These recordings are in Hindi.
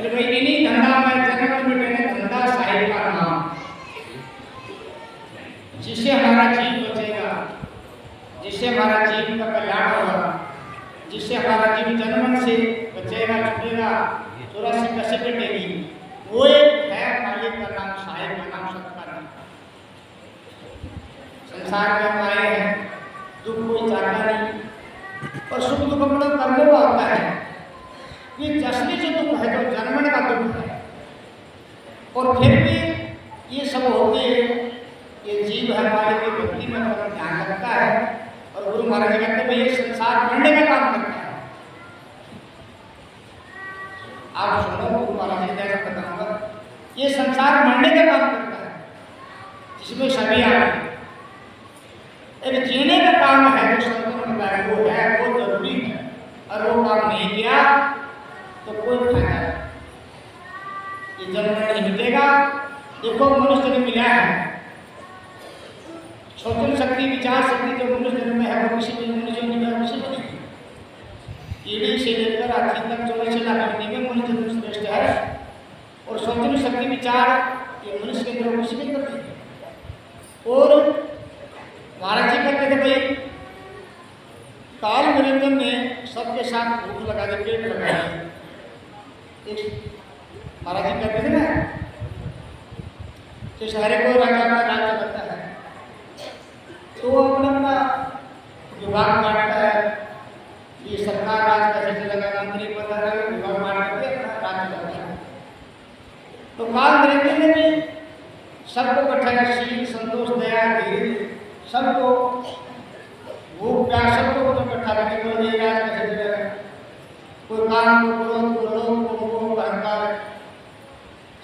बोले भाई इन्हीं धंधा में जन्म मिटे धंधा साहिब का नाम, जिससे हमारा जीव बचेगा, जिससे हमारा जीव का कल्याण होगा, जिससे हमारा जीव जन्म से बचेगा, छूटेगा, चौरासी कैसे कटेगी, वो एक है मालिक का नाम, साहिब का नाम, सबका नाम। संसार में हम आए हैं, दुख कोई चाहता नहीं और सुख दुख अपना कर्मों का होता है। ये जसली जो दुख है, जो जन्मने का दुख है, और फिर भी ये सब होते हैं। ये जीव है हमारे की भक्ति में अपना ध्यान रखता है और गुरु महाराज जी कहते हैं ये संसार मरने का काम करता है। आप सुनो, गुरु महाराज जी जैसा बताऊंगा, ये संसार मरने का काम करता है, जिसमें सभी आए। एक जीने का काम है जो संतों ने बताया, वो है, वो जरूरी है, और वो काम नहीं किया तो कोई फायदा नहीं। ये जन्म नहीं मिलेगा। देखो मनुष्य ने मिला है, सोचन शक्ति, विचार शक्ति जो मनुष्य जन्म में है वो किसी भी मनुष्य में नहीं है, किसी को नहीं। कीड़े से लेकर हाथी तक 84 लाख में मनुष्य जन्म श्रेष्ठ है, और सोचन शक्ति विचार ये मनुष्य के अंदर किसी के अंदर नहीं। और महाराज जी कहते थे भाई काल निरंजन ने सबके साथ भूख लगा दे, पेट लगाया। महाराज जी कहते थे ना कि सारे को राजा का राज्य करता है, तो वो अपना अपना विभाग बांटता है। ये सरकार राज कैसे चलेगा, मंत्री पद विभाग बांट करके अपना राज्य करता है। तो काल निरंजन ने भी सबको बैठाया, शील, संतोष, दया, धीरज, सबको भूख प्यास सबको इकट्ठा करके तो ये राज कैसे चलेगा। कोई काम को क्रोध को लोभ को मोह अहंकार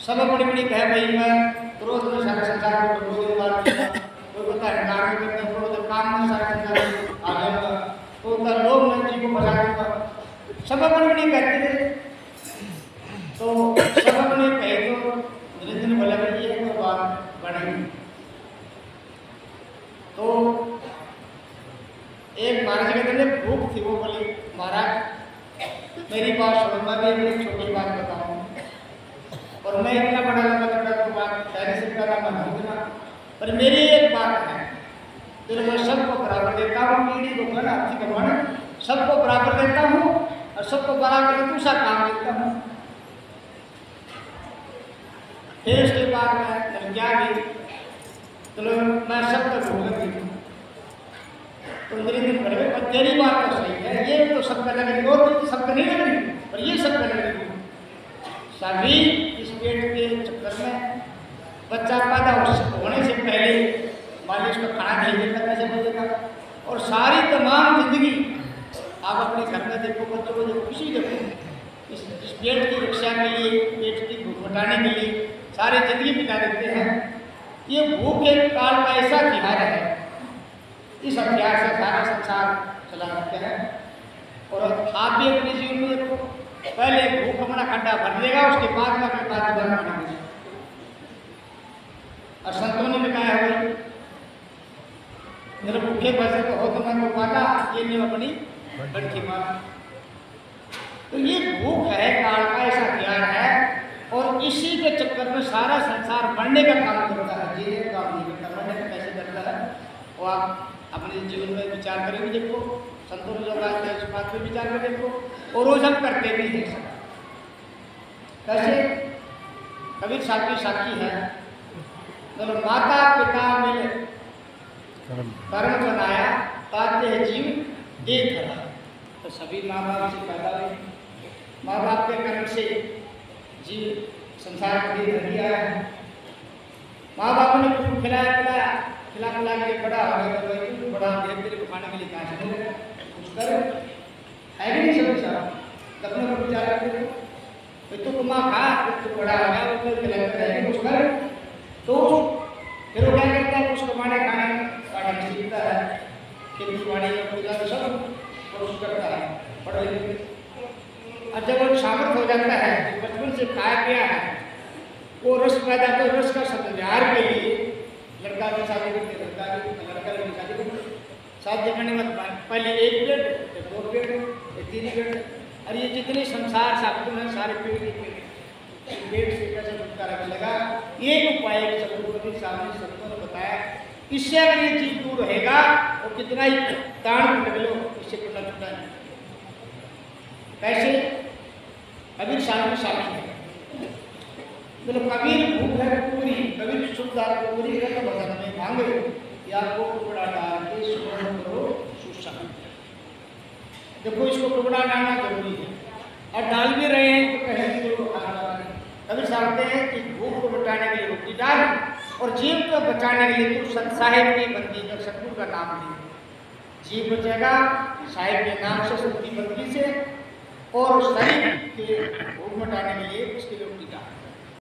सब अपनी अपनी कहे भाई मैं क्रोध में सारे संसार को क्रोध मार दूंगा, कोई बोलता है अहंकार में करते क्रोध काम में सारे संसार आ जाऊंगा, कोई बोलता है लोभ में जी को बचा दूंगा। सब अपनी अपनी कहते थे, तो सब अपने कहे तो निरंजन बोला भाई ये तो बात बढ़ेगी। तो एक महाराज कहते थे भूख थी, वो बोली महाराज मेरी बात सुनो, मैं भी एक छोटी बात बताऊं, और मैं इतना बड़ा लंबा तो बात शायद से करा मैं ना, पर मेरी एक बात है, तो मैं सबको बराबर देता हूँ, कीड़ी को बना हाथी को बना, सबको बराबर देता हूँ और सबको बराबर दूसरा काम देता हूँ। फिर उसके बाद मैं क्या गई, तो मैं सबको भूल गई। तो मेरे दिन भर में तेरी बात तो सही है, ये तो सबका लगेगी, और तो सबका नहीं लगेगी, पर ये सबका लगेगी। सभी इस पेट के चक्कर में बच्चा पैदा होने से पहले मालिश को खाना नहीं देता, कैसे बचेगा। और सारी तमाम जिंदगी आप अपने घर में देखो, बच्चों को देखो, खुशी देखो, इस पेट की रक्षा के लिए, पेट की भूख हटाने के लिए सारी जिंदगी बिता देते हैं। ये भूख एक काल का ऐसा हथियार है, इस हथियार से सारा संसार चला सकते हैं। और आप भी अपने जीवन में देखो, पहले भूख अपना खड्डा भर देगा, उसके बाद में अपने पास बना। और संतों ने भी कहा है भाई मेरे भूखे पैसे तो हो तो मैं को पाता, ये नहीं अपनी बंठी मार। तो ये भूख है काल का ऐसा हथियार है, और इसी के चक्कर में सारा संसार बढ़ने का काम करता है, जीने का काम नहीं करता, बढ़ने का कैसे करता है। वो आप अपने जीवन में विचार करेंगे, देखो संतों ने जो बात है उस बात में विचार कर देखो, और रोज हम करते भी हैं। कैसे कबीर साहब की साक्षी है, तो माता पिता मिले कर्म बनाया, ताते है जीव देख रहा। तो सभी माँ बाप से पैदा हुए, माँ बाप के कर्म से जीव संसार में दिया है। माँ बाप ने कुछ खिलाया पिलाया, खिला पिला के बड़ा हो गया, तो बड़ा देर तेरे को खाने के लिए कहा से कुछ कर है भी नहीं समझ साहब अपने को विचार करते तो तुम माँ खा, तो बड़ा हो गया, वो खिलाता है कुछ कर, तो फिर वो क्या करता है, कुछ कमाने खाने पानी सीखता है, खेती बाड़ी में पूजा सब कोशिश करता है, पढ़ लिख। और जब वो सामर्थ हो जाता है, बचपन से खाया पिया है, वो रस पैदा, तो रस का संचार के लिए लड़का की शादी करते, लड़का की शादी करते, शादी करने में पहले 1 प्लेट, फिर 2 प्लेट, फिर 3 प्लेट, और ये जितने संसार साबित हैं सारे पेट पेट से कैसे छुटकारा मिलेगा, एक उपाय सतगुरु के सामने संतों ने बताया। इससे अगर ये चीज दूर रहेगा और कितना ही ताण कट लो, इससे टूटा छुटा नहीं। कैसे? कबीर साहब में शामिल है। बोलो कबीर भूख है पूरी, कबीर सुखदार पूरी है तो भगत में मांगे, या को टुकड़ा डाल के सुवर्ण करो सुसम। देखो इसको टुकड़ा डालना जरूरी है, और डाल भी रहे हैं तो कहेंगे तो कबीर चाहते हैं कि भूख को मिटाने के लिए रोटी डाल, और जीव को बचाने के लिए तू सत साहिब की बंदी का सतगुरु का नाम ले। जीव बचेगा साहिब के नाम से, सत की बंदी से, और शरीर के भूख मिटाने के लिए उसके लिए रोटी डाल।